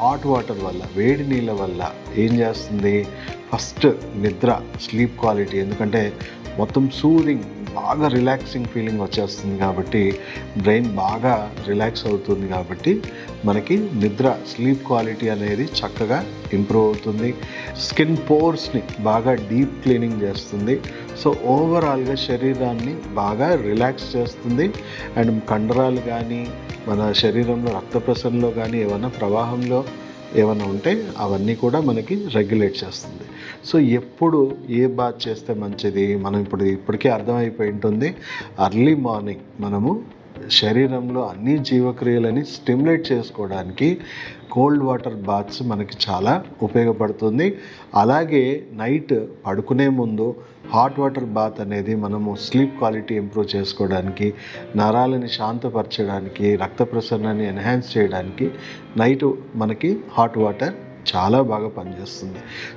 Hot water వల్ల, వేడి నీళ్ళ వల్ల ఏం చేస్తుంది, ఫస్ట్ నిద్ర, స్లీప్ క్వాలిటీ, ఎందుకంటే మొత్తం సూదింగ్, బాగా రిలాక్సింగ్ ఫీలింగ్ వచ్చేస్తుంది కాబట్టి బ్రెయిన్ బాగా రిలాక్స్ అవుతుంది కాబట్టి మనకి నిద్ర, స్లీప్ క్వాలిటీ అనేది చక్కగా ఇంప్రూవ్ అవుతుంది. స్కిన్ పోర్స్ని బాగా డీప్ క్లీనింగ్ చేస్తుంది. సో ఓవరాల్గా శరీరాన్ని బాగా రిలాక్స్ చేస్తుంది. అండ్ కండరాలు కానీ మన శరీరంలో రక్త ప్రసరణలో కానీ ఏమైనా ప్రవాహంలో ఏమైనా ఉంటే అవన్నీ కూడా మనకి రెగ్యులేట్ చేస్తుంది. సో ఎప్పుడు ఏ బాత్ చేస్తే మంచిది, మనం ఇప్పటికే అర్థమైపోయి ఉంటుంది. అర్లీ మార్నింగ్ మనము శరీరంలో అన్ని జీవక్రియలని స్టిమ్యులేట్ చేసుకోవడానికి కోల్డ్ వాటర్ బాత్స్ మనకి చాలా ఉపయోగపడుతుంది. అలాగే నైట్ పడుకునే ముందు హాట్ వాటర్ బాత్ అనేది మనము స్లీప్ క్వాలిటీ ఇంప్రూవ్ చేసుకోవడానికి, నరాలని శాంతపరచడానికి, రక్త ప్రసరణని ఎన్హాన్స్ చేయడానికి నైట్ మనకి హాట్ వాటర్ చాలా బాగా పనిచేస్తుంది.